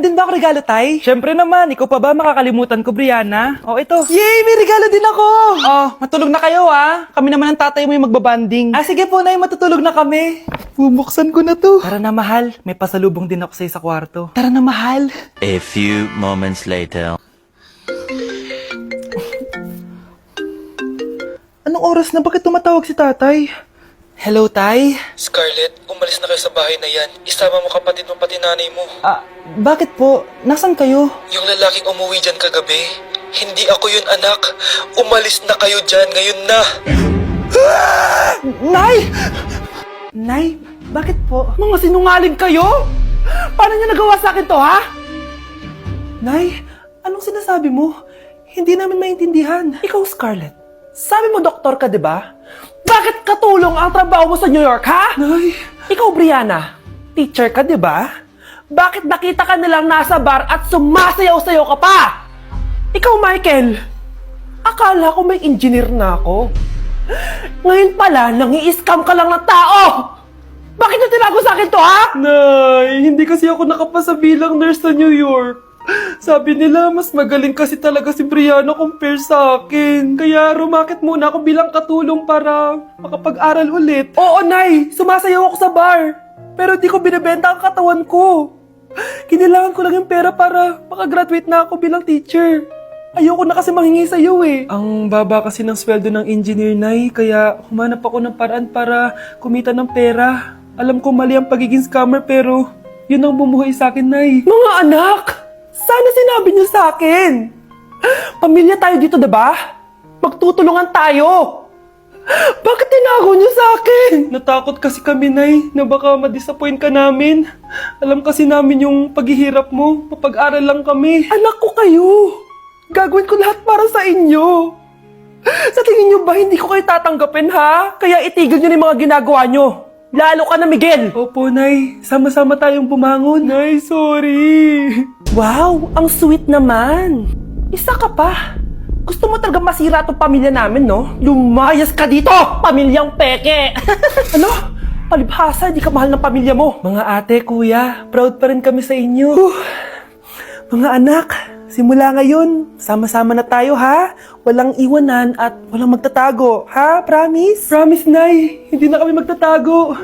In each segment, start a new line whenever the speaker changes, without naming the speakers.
Din ba ako regalo, Tay? Syempre naman, ikaw pa ba makakalimutan ko, Brianna? Oh, ito. Yay! May regalo din ako! Oh, matulog na kayo, Kami naman ang tatay mo yung magbabanding. Sige po, Nay, matutulog na kami. Bubuksan ko na to. Tara na, mahal. May pasalubong din ako sa kwarto. Tara na, mahal.
A few moments later.
Anong oras na? Bakit tumatawag si tatay? Hello, Tay?
Scarlett, umalis na kayo sa bahay na yan. Isama mo kapatid mo pati nanay mo.
Bakit po? Nasaan kayo?
Yung lalaking umuwi dyan kagabi, hindi ako yun anak. Umalis na kayo dyan ngayon na.
Nay! Nay, bakit po? Mga sinungaling kayo? Paano niyo nagawa sa akin to, ha? Nay, anong sinasabi mo? Hindi namin maintindihan. Ikaw, Scarlett, sabi mo doktor ka, di ba? Bakit katulong ang trabaho mo sa New York, ha? Nay! Ikaw, Brianna, teacher ka, di ba? Bakit nakita ka nilang nasa bar at sumasayaw-sayaw ka pa? Ikaw, Michael, akala ko may engineer na ako. Ngayon pala, nangi-scam ka lang ng tao! Bakit niyo tinago sa akin to, ha? Nay, hindi kasi ako nakapasa bilang nurse sa New York. Sabi nila, mas magaling kasi talaga si Brianna compare sa akin. Kaya rumakit muna ako bilang katulong para makapag-aral ulit. Oo, Nay, sumasayaw ako sa bar. Pero di ko binibenta ang katawan ko. Kinilangan ko lang yung pera para makagraduate na ako bilang teacher. Ayoko na kasi manghingi sa'yo eh. Ang baba kasi ng sweldo ng engineer, Nay, kaya humanap ako ng paraan para kumita ng pera. Alam ko mali ang pagiging scammer pero yun ang bumuhay sa akin, Nay. Mga anak! Sana sinabi niyo sa akin! Pamilya tayo dito, diba? Magtutulungan tayo! Bakit tinago niyo sa akin? Natakot kasi kami, Nay, na baka ma-disappoint ka namin. Alam kasi namin yung paghihirap mo. Mapag-aral lang kami. Anak ko kayo! Gagawin ko lahat para sa inyo. Sa tingin niyo ba hindi ko kayo tatanggapin, ha? Kaya itigil niyo na yung mga ginagawa niyo. Lalo ka na, Miguel! Opo, Nay. Sama-sama tayong bumangon. Nay, sorry. Wow, ang sweet naman. Isa ka pa. Gusto mo talaga masira itong pamilya namin, no? Lumayas ka dito, pamilyang peke! Ano? Palibhasa, di ka mahal ng pamilya mo. Mga ate, kuya, proud pa rin kami sa inyo. Mga anak, simula ngayon, sama-sama na tayo, ha? Walang iwanan at walang magtatago, ha? Promise? Promise, Nay. Hindi na kami magtatago.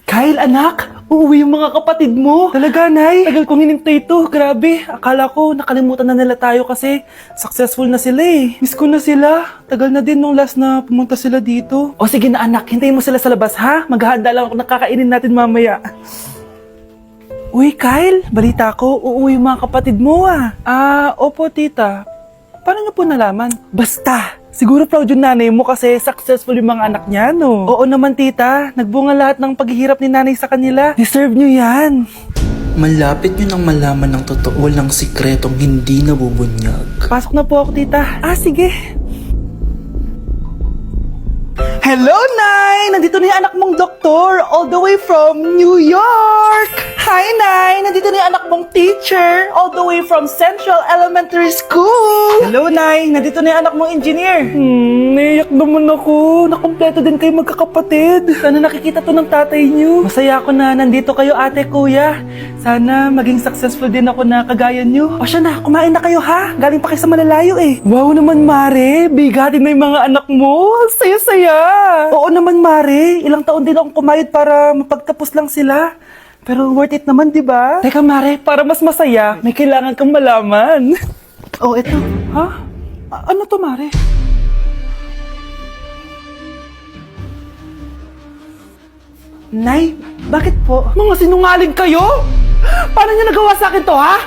Kyle, anak, uuwi yung mga kapatid mo. Talaga, Nay? Tagal kong hinintay ito. Grabe, akala ko nakalimutan na nila tayo kasi successful na sila eh. Miss ko na sila. Tagal na din nung last na pumunta sila dito. O sige na, anak, hintayin mo sila sa labas, ha? Maghahanda lang ako na kakainin natin mamaya. Uy, Kyle, balita ko, uuwi yung mga kapatid mo, opo, tita. Paano niyo po nalaman? Basta, siguro proud yung nanay mo kasi successful yung mga anak niya, no? Oo naman, tita. Nagbunga lahat ng paghihirap ni nanay sa kanila. Deserve niyo yan.
Malapit nyo nang malaman ng totoo lang sikretong hindi nabubunyag.
Pasok na po ako, tita. Sige. Hello, Nay! Nandito na yung anak mong doktor, all the way from New York! Hi, Nay! Nandito na yung anak mong teacher, all the way from Central Elementary School! Hello, Nay! Nandito na yung anak mong engineer! Naiyak naman ako. Nakompleto din kayo magkakapatid. Sana nakikita to ng tatay niyo. Masaya ako na nandito kayo, ate, kuya. Sana maging successful din ako na kagaya niyo. O siya na, kumain na kayo, ha? Galing pa kayo sa malalayo, eh. Wow naman, Mare! Bigatin na yung mga anak mo! Saya-saya! Oo naman, Mare. Ilang taon din akong kumayod para mapagtapos lang sila. Pero worth it naman, di ba? Teka, Mare, para mas masaya, may kailangan kang malaman. Oh, eto. Ha? Ano to, Mare? Nay, bakit po? Mga sinungaling kayo? Paano niyo nagawa sa akin to, ha?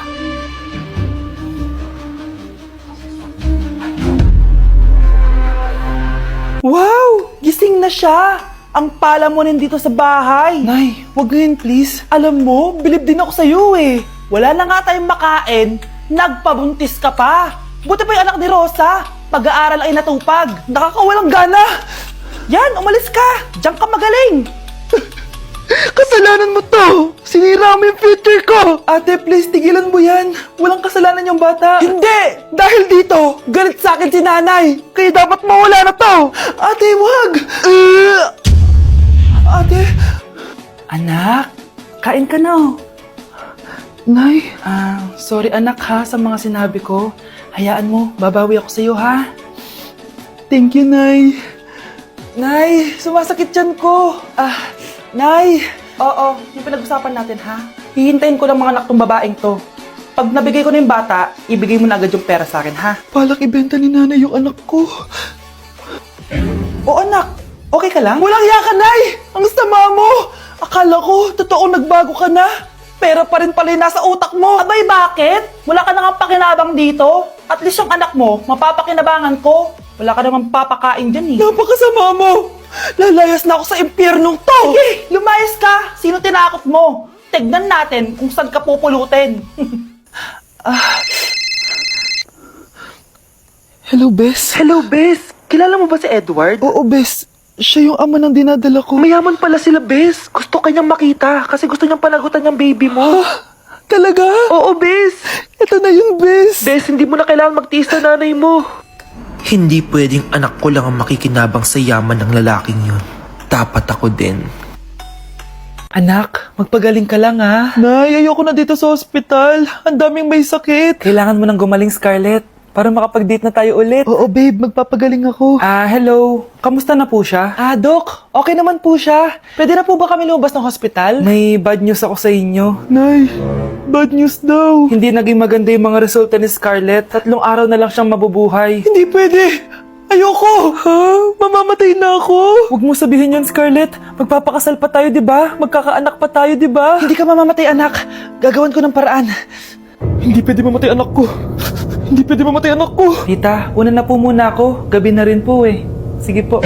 Wow! Gising na siya! Ang pala mo nandito sa bahay! Nay, wag ganyan please. Alam mo, bilib din ako sa'yo eh. Wala na nga tayong makain, nagpabuntis ka pa. Buti pa yung anak ni Rosa, pag-aaral ay natupag. Nakakawalang gana! Yan, umalis ka! Diyan ka magaling! Kasalanan mo to! Sinira mo yung future ko! Ate, please, tigilan mo yan. Walang kasalanan yung bata. Hindi! Dahil dito, galit sa akin si nanay. Kaya dapat mawala na to! Ate, wag! Ate! Anak, kain ka na oh. Nay? Sorry anak ha sa mga sinabi ko. Hayaan mo, babawi ako sa'yo ha. Thank you, Nay. Nay, sumasakit tiyan ko. Nay. Oo, yung pinag-usapan natin ha. Hihintayin ko lang mga anak tong babaeng to. Pag nabigay ko na yung bata, ibigay mo na agad yung pera sa akin ha. Palak ibenta ni nanay yung anak ko. O anak, okay ka lang? Walang hiya ka, Nay! Ang sama mo! Akala ko, totoo nagbago ka na. Pera pa rin pala yung nasa utak mo. Abay, bakit? Wala ka nang pakinabang dito. At least yung anak mo, mapapakinabangan ko. Wala ka namang papakain dyan eh. Napakasama mo! Lalayas na ako sa impyernong to! Sige, lumayas ka! Sino tinakot mo? Tignan natin kung saan ka pupulutin. Hello, Bes. Hello, Bes. Kilala mo ba si Edward? Oo, Bes. Siya yung ama ng dinadala ko. Mayaman pala sila, Bes. Gusto kanyang makita kasi gusto niyang palagutan yung baby mo. Talaga? Oo, Bes. Ito na yun, Bes. Bes, hindi mo na kailangan magtiis na nanay mo.
Hindi pwedeng anak ko lang ang makikinabang sa yaman ng lalaking yun. Dapat ako din.
Anak, magpagaling ka lang ha. Nay, ayoko na dito sa ospital. Ang daming may sakit. Kailangan mo nang gumaling, Scarlett. Para makapag-date na tayo ulit. Oo, babe. Magpapagaling ako. Hello. Kamusta na po siya? Doc. Okay naman po siya. Pwede na po ba kami lumabas ng hospital? May bad news ako sa inyo. Nay, bad news daw. Hindi naging maganda yung mga resulta ni Scarlett. 3 araw na lang siyang mabubuhay. Hindi pwede. Ayoko! Ha? Mamamatay na ako? Huwag mo sabihin yun, Scarlett. Magpapakasal pa tayo, di ba? Magkakaanak pa tayo, di ba? Hindi ka mamamatay, anak. Gagawan ko ng paraan. Hindi pwede mamatay anak ko. Hindi pwede mamatay anak ko. Tita, una na po muna ako. Gabi na rin po eh. Sige po.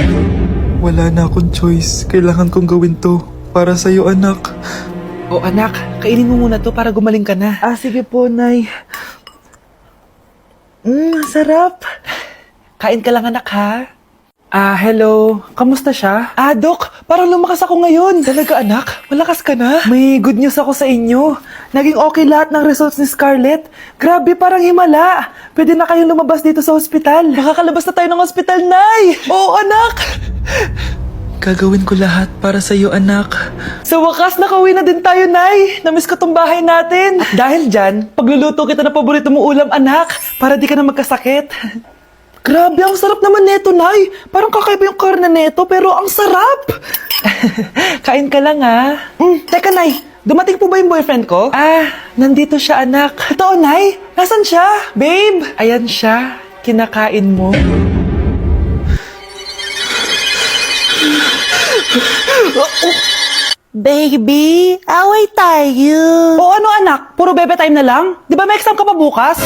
Wala na akong choice. Kailangan kong gawin to. Para sa'yo, anak.
O anak, kainin mo muna to para gumaling ka na. Sige po, Nay. Sarap. Kain ka lang, anak, ha? Hello. Kamusta siya? Doc, parang lumakas ako ngayon. Talaga, anak? Malakas ka na? May good news ako sa inyo. Naging okay lahat ng results ni Scarlett. Grabe, parang himala. Pwede na kayong lumabas dito sa ospital. Makakalabas na tayo ng ospital, Nay! Oo, anak!
Gagawin ko lahat para sa'yo, anak.
Sa wakas, nakauwi na din tayo, Nay. Namiss ko tong bahay natin. At dahil dyan, pagluluto kita ng paborito mong ulam, anak, para di ka na magkasakit. Grabe, ang sarap naman neto, Nay. Parang kakaiba yung karne neto, pero ang sarap. Kain ka lang, ha? Teka, Nay. Dumating po ba yung boyfriend ko? Nandito siya, anak. Totoo, Nay? Nasaan siya? Babe? Ayan siya. Kinakain mo.
Baby, away tayo.
O ano, anak? Puro bebe time na lang? Di ba may exam ka pa bukas?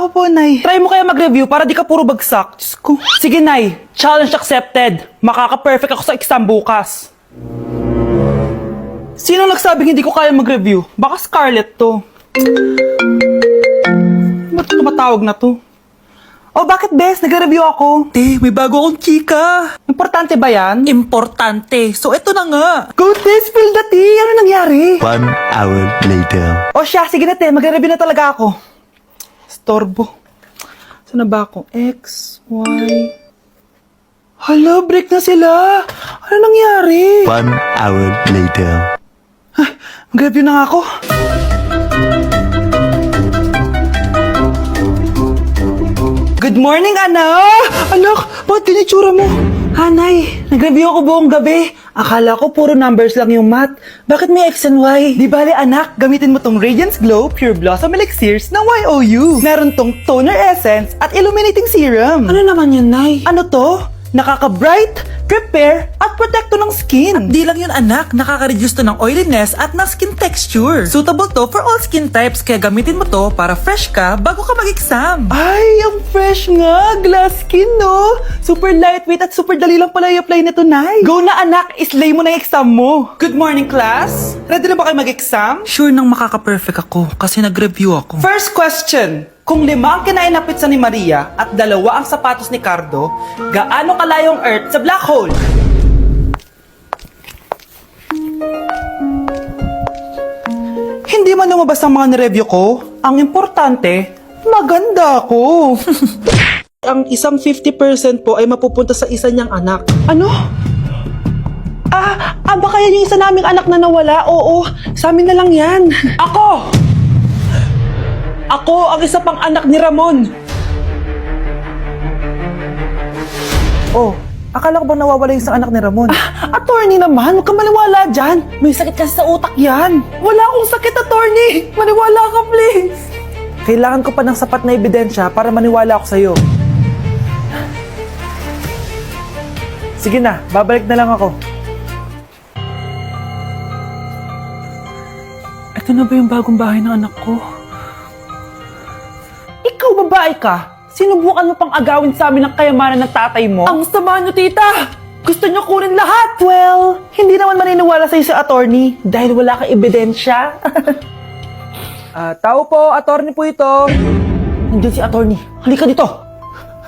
Opo, Nay. Try mo kaya mag-review para di ka puro bagsak. Diyos ko. Sige, Nay. Challenge accepted. Makaka-perfect ako sa exam bukas. Sino nagsabing hindi ko kaya mag-review? Baka Scarlett to. Ba't tumatawag na to? Bakit, Bes? Nag-review ako.
May bago akong chika.
Importante ba yan?
Importante. So, eto na nga.
Go, Tess! Spill the tea! Ano nangyari?
1 hour later.
Siya. Sige na, te. Mag-review na talaga ako. Storbo. Saan na ba ako? X, Y... Hala, break na sila! Ano nangyari?
1 hour later.
Mag-review na nga ako. Good morning, anak! Anak, bakit tinitsura mo? Hanay, nag-review ako buong gabi. Akala ko puro numbers lang yung math. Bakit may X and Y? Di bale, anak, gamitin mo tong Radiance Glow Pure Blossom Elixirs ng YOU. Meron tong toner essence at illuminating serum. Ano naman yun, Nay? Ano to? Nakaka-bright, repair, at protecto ng skin.
At di lang yun, anak. Nakaka-reduce to ng oiliness at ng skin texture. Suitable to for all skin types, kaya gamitin mo to para fresh ka bago ka mag-exam.
Ay, ang fresh nga! Glass skin, no? Super lightweight at super dali lang pala i-apply nito, Nay. Go na, anak! Islay mo na yung exam mo. Good morning, class! Ready na ba kayo mag-exam?
Sure nang makaka-perfect ako kasi nag-review ako.
First question. Kung 5 ang kinain na pizza ni Maria at 2 ang sapatos ni Cardo, gaano kalayo ang Earth sa black hole? Hindi man lumabas ang mga nireview ko. Ang importante, maganda ako. Ang isang 50% po ay mapupunta sa isa niyang anak. Ano? baka yan yung isa naming anak na nawala. Oo, sa amin na lang yan. Ako! Ako ang isa pang anak ni Ramon.
Oh, akala ko bang nawawala yung isang anak ni Ramon?
Attorney naman, huwag ka maniwala dyan. May sakit kasi sa utak yan. Wala akong sakit, attorney. Maniwala ka, please.
Kailangan ko pa ng sapat na ebidensya para maniwala ako sa'yo. Sige na, babalik na lang ako.
Ito na ba yung bagong bahay ng anak ko? Ikaw, babae ka? Sinubukan mo pang agawin sa amin ang kayamanan ng tatay mo? Ang sama nyo, tita! Gusto nyo kunin lahat! Well, hindi naman maniniwala sa'yo si attorney dahil wala kang ebidensya.
Tao po, attorney po ito.
Nandiyan si attorney. Halika dito!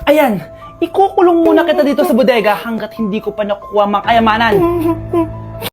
Ayan, ikukulong muna kita dito sa bodega hanggat hindi ko pa nakukuha mga kayamanan.